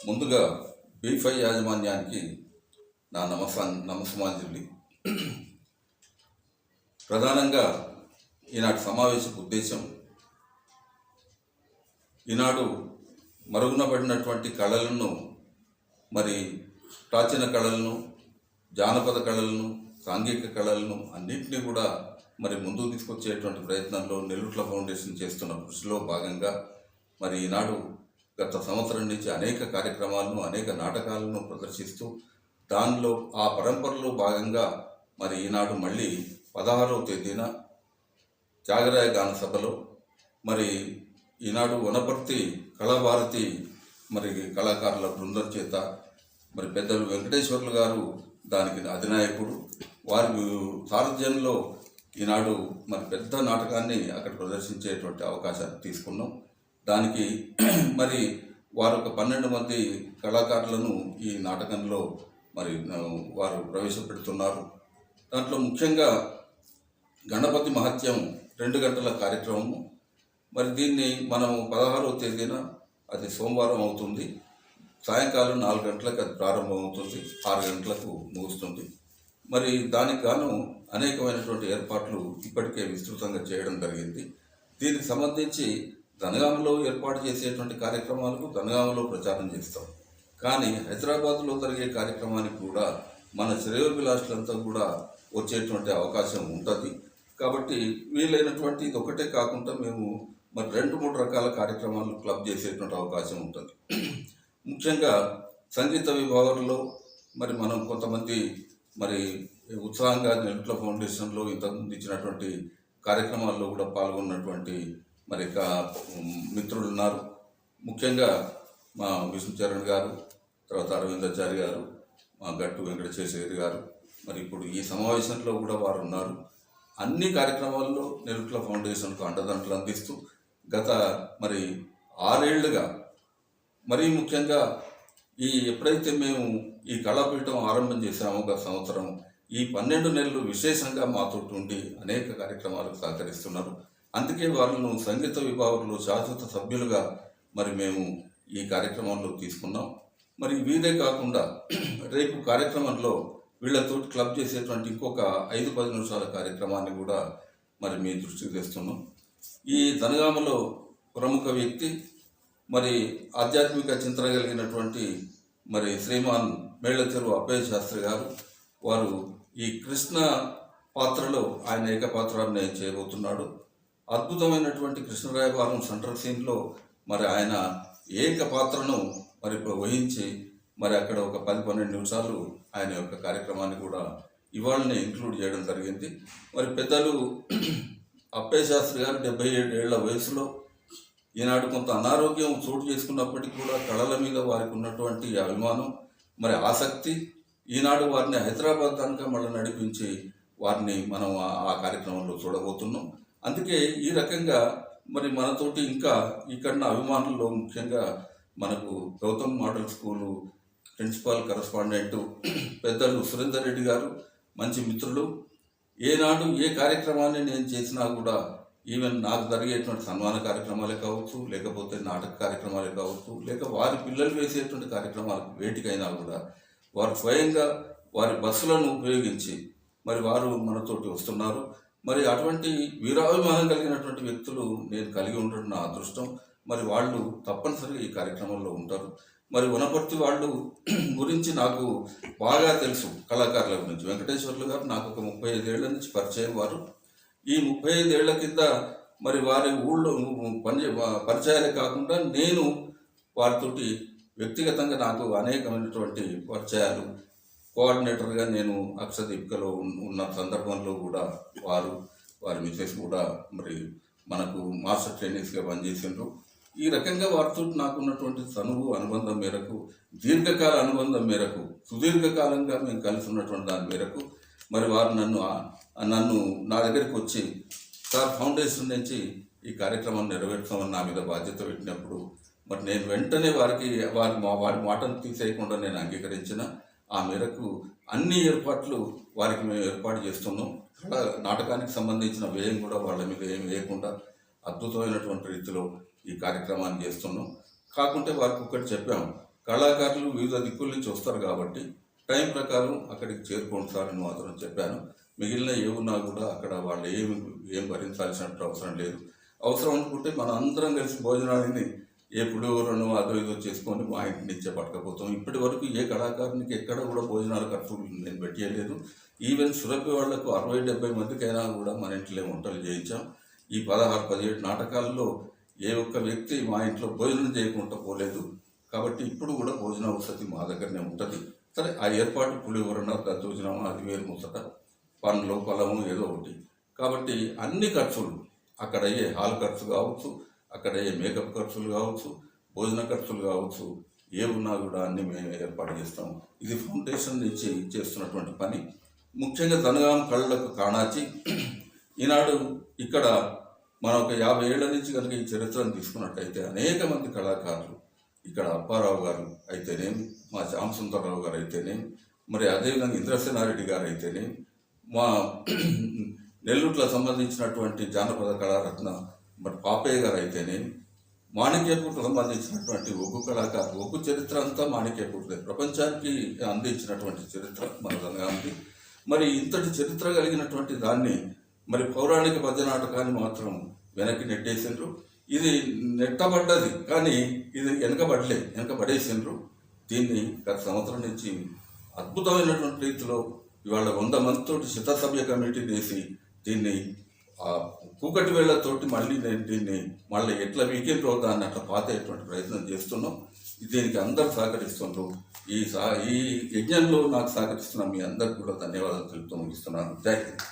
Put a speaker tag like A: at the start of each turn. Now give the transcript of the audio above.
A: ముందుగా B5 యాజమాన్యానికి నా నమస్మాంజలి. ప్రధానంగా ఈనాటి సమావేశపు ఉద్దేశం, ఈనాడు మరుగున పడినటువంటి కళలను, ప్రాచీన కళలను, జానపద కళలను, సాంఘిక కళలను అన్నింటినీ కూడా ముందుకు తీసుకొచ్చేటువంటి ప్రయత్నంలో నెల్లుట్ల ఫౌండేషన్ చేస్తున్న కృషిలో భాగంగా ఈనాడు గత సంవత్సరం నుంచి అనేక కార్యక్రమాలను, అనేక నాటకాలను ప్రదర్శిస్తూ దానిలో ఆ పరంపరలో భాగంగా ఈనాడు మళ్ళీ 16వ తేదీన త్యాగరాయ గాన సభలో ఈనాడు వనపర్తి కళాభారతి కళాకారుల బృందం చేత పెద్దలు వెంకటేశ్వర్లు గారు దానికి అధినాయకుడు, వారి సారథ్యంలో ఈనాడు పెద్ద నాటకాన్ని అక్కడ ప్రదర్శించేటువంటి అవకాశాన్ని తీసుకున్నాం. దానికి వారు ఒక 12 మంది కళాకారులను ఈ నాటకంలో వారు ప్రవేశపెడుతున్నారు. దాంట్లో ముఖ్యంగా గణపతి మహత్యం 2 గంటల కార్యక్రమము. దీన్ని మనం 16వ తేదీన, అది సోమవారం అవుతుంది, సాయంకాలం 4 గంటలకు అది ప్రారంభమవుతుంది, 6 గంటలకు ముగుస్తుంది. దానికి గాను అనేకమైనటువంటి ఏర్పాట్లు ఇప్పటికే విస్తృతంగా చేయడం జరిగింది. దీనికి సంబంధించి జనగామలో ఏర్పాటు చేసేటువంటి కార్యక్రమాలకు జనగామలో ప్రచారం చేస్తాం. కానీ హైదరాబాద్లో జరిగే కార్యక్రమానికి కూడా మన శ్రేయోభిలాషులంతా కూడా వచ్చేటువంటి అవకాశం ఉంటుంది. కాబట్టి వీలైనటువంటి ఇది ఒకటే కాకుండా మేము 2-3 రకాల కార్యక్రమాలు క్లబ్ చేసేటువంటి అవకాశం ఉంటుంది. ముఖ్యంగా సంగీత విభాగంలో మనం కొంతమంది ఉత్సాహంగా నెల్లుట్ల ఫౌండేషన్లో ఇంతకుముందు ఇచ్చినటువంటి కార్యక్రమాల్లో కూడా పాల్గొన్నటువంటి మిత్రులు ఉన్నారు. ముఖ్యంగా మా విష్ణుచరణ్ గారు, తర్వాత అరవిందాచారి గారు, మా గట్టు వెంకటశేషగిరి గారు, ఇప్పుడు ఈ సమావేశంలో కూడా వారు ఉన్నారు. అన్ని కార్యక్రమాల్లో నెల్లుట్ల ఫౌండేషన్కు అండదండలు అందిస్తూ గత 6 ఏళ్లుగా ముఖ్యంగా ఎప్పుడైతే మేము ఈ కళాపీఠం ఆరంభం చేశామో గత సంవత్సరం, ఈ 12 నెలలు విశేషంగా మాతో ఉండి అనేక కార్యక్రమాలకు సహకరిస్తున్నారు. అందుకే వాళ్ళను సంగీత విభాగంలో శాశ్వత సభ్యులుగా మేము ఈ కార్యక్రమంలో తీసుకున్నాం. వీరే కాకుండా రేపు కార్యక్రమంలో వీళ్ళతో క్లబ్ చేసేటువంటి ఇంకొక 5-10 నిమిషాల కార్యక్రమాన్ని కూడా మీ దృష్టికి తెస్తున్నాం. ఈ జనగామలో ప్రముఖ వ్యక్తి, ఆధ్యాత్మిక చింతన కలిగినటువంటి శ్రీమాన్ మేళ్లచెరువు అప్పయ్య శాస్త్రి గారు, వారు ఈ కృష్ణ పాత్రలో ఆయన ఏకపాత్రాన్ని చేయబోతున్నాడు. అద్భుతమైనటువంటి కృష్ణరాయపాలెం సెంట్రల్ సీన్లో ఆయన ఏక పాత్రను వహించి అక్కడ ఒక 10-12 నిమిషాలు ఆయన యొక్క కార్యక్రమాన్ని కూడా ఇవాళనే ఇంక్లూడ్ చేయడం జరిగింది. పెద్దలు అప్పయ్య శాస్త్రి గారు 77 ఏళ్ల వయసులో ఈనాడు కొంత అనారోగ్యం చోటు చేసుకున్నప్పటికీ కూడా కళల మీద వారికి ఉన్నటువంటి అభిమానం, ఆసక్తి ఈనాడు వారిని హైదరాబాద్ దాకా మళ్ళీ నడిపించి వారిని మనం ఆ కార్యక్రమంలో చూడబోతున్నాం. అందుకే ఈ రకంగా మనతోటి ఇంకా ఇక్కడ అభిమానుల్లో ముఖ్యంగా మనకు Gautam model school principal correspondent పెద్దలు సురేందర్ రెడ్డి గారు, మంచి మిత్రులు. ఏనాడు ఏ కార్యక్రమాన్ని నేను చేసినా కూడా, ఈవెన్ నాకు జరిగేటువంటి సన్మాన కార్యక్రమాలే కావచ్చు, లేకపోతే నాటక కార్యక్రమాలే కావచ్చు, లేక వారి పిల్లలు వేసేటువంటి కార్యక్రమాలకు వేటికైనా కూడా వారు స్వయంగా వారి బస్సులను ఉపయోగించి వారు మనతోటి వస్తున్నారు. అటువంటి వీరాభిమానం కలిగినటువంటి వ్యక్తులు నేను కలిగి ఉండడం నా అదృష్టం. వాళ్ళు తప్పనిసరిగా ఈ కార్యక్రమంలో ఉంటారు. వనపర్తి వాళ్ళు గురించి నాకు బాగా తెలుసు, కళాకారుల గురించి. వెంకటేశ్వర్లు గారు నాకు ఒక 35 ఏళ్ల నుంచి పరిచయం. వారు ఈ 35 ఏళ్ల కింద వారి ఊళ్ళో పరిచయాలే కాకుండా నేను వారితోటి వ్యక్తిగతంగా నాకు అనేకమైనటువంటి పరిచయాలు. కోఆర్డినేటర్గా నేను అక్షదీపికలో ఉన్న సందర్భంలో కూడా వారి మిసెస్ కూడా మనకు మాస్టర్ ట్రైనీస్గా పనిచేసిండ్రు. ఈ రకంగా వారితో నాకున్నటువంటి అనుబంధం మేరకు, దీర్ఘకాల అనుబంధం మేరకు, సుదీర్ఘకాలంగా మేము కలిసి ఉన్నటువంటి దాని మేరకు వారు నన్ను నా దగ్గరికి వచ్చి, సార్ ఫౌండేషన్ నుంచి ఈ కార్యక్రమాన్ని నెరవేర్చామని నా మీద బాధ్యత పెట్టినప్పుడు నేను వెంటనే వారి మాటను తీసేయకుండా నేను అంగీకరించిన. ఆ మేరకు అన్ని ఏర్పాట్లు వారికి మేము ఏర్పాటు చేస్తున్నాం. నాటకానికి సంబంధించిన వ్యయం కూడా వాళ్ళ మీద ఏం వేయకుండా అద్భుతమైనటువంటి రీతిలో ఈ కార్యక్రమాన్ని చేస్తున్నాం. కాకుంటే వారికి ఒకటి చెప్పాము, కళాకారులు వివిధ దిక్కుల నుంచి వస్తారు కాబట్టి టైం ప్రకారం అక్కడికి చేరుకోండి సార్ అని మాత్రం చెప్పాను. మిగిలిన ఏమున్నా కూడా అక్కడ వాళ్ళు ఏం భరించాల్సిన అవసరం లేదు. అవసరం అనుకుంటే మన అందరం కలిసి భోజనాన్ని ఏ పులిహోరను అదో ఇదో చేసుకొని మా ఇంటి నుంచే పట్టుకపోతాం. ఇప్పటి వరకు ఏ కళాకారునికి ఎక్కడ కూడా భోజనాల ఖర్చులు నేను పెట్టలేదు. ఈవెన్ సురభి వాళ్లకు 60-70 మందికైనా కూడా మన ఇంట్లో వంటలు చేయించాం. ఈ 16-17 నాటకాల్లో ఏ ఒక్క వ్యక్తి మా ఇంట్లో భోజనం చేయకుండా పోలేదు. కాబట్టి ఇప్పుడు కూడా భోజన వసతి మా దగ్గరనే ఉంటుంది. సరే, ఆ ఏర్పాటు పులిహోరన దద్దోజనం అది వేరు ముచ్చట, పండ్లు పొలము ఏదో ఒకటి. కాబట్టి అన్ని ఖర్చులు అక్కడ అయ్యే హాల్ ఖర్చు కావచ్చు, అక్కడ అయ్యే మేకప్ ఖర్చులు కావచ్చు, భోజన ఖర్చులు కావచ్చు, ఏ ఉన్నా కూడా అన్ని మేము ఏర్పాటు చేస్తాము. ఇది ఫౌండేషన్ నుంచి చేస్తున్నటువంటి పని. ముఖ్యంగా జనగాం కళ్ళకు కాణాచి ఈనాడు ఇక్కడ మనం ఒక 50 ఏళ్ల నుంచి కనుక ఈ చరిత్రను తీసుకున్నట్టయితే అనేక మంది కళాకారులు ఇక్కడ అప్పారావు గారు అయితేనేమి, మా శ్యామసుందరరావు గారు అయితేనేమి, మరి అదేవిధంగా ఇంద్రసేనారెడ్డి గారు అయితేనేమి, మా నెల్లూరులో సంబంధించినటువంటి జానపద కళారత్న మరి పాపయ్య గారు అయితేనేమి, మాణిక్యపూర్కు సంబంధించినటువంటి ఒగ్గు కళాకారులు, ఒగ్గు చరిత్ర అంతా మాణిక్యపూర్దే, ప్రపంచానికి అందించినటువంటి చరిత్ర మన జనగాంది. మరి ఇంతటి చరిత్ర కలిగినటువంటి దాన్ని మరి పౌరాణిక పద్య నాటకాన్ని మాత్రం వెనక్కి నెట్టేసిండ్రు. ఇది నెట్టబడ్డది కానీ ఇది వెనకబడేసిండ్రు. దీన్ని గత సంవత్సరం నుంచి అద్భుతమైనటువంటి రీతిలో ఇవాళ 100 మందితోటి శతసభ్య కమిటీ వేసి దీన్ని కూకటి వేళ్లతోటి మళ్ళీ దీన్ని మళ్ళీ ఎట్లా వీకెండ్ దాన్ని అట్లా పాతేటువంటి ప్రయత్నం చేస్తున్నాం. దీనికి అందరు సహకరిస్తున్నారు. ఈ యజ్ఞంలో నాకు సహకరిస్తున్న మీ అందరికి కూడా ధన్యవాదాలు తెలుపుతూ ముగిస్తున్నాను. జై హింద్.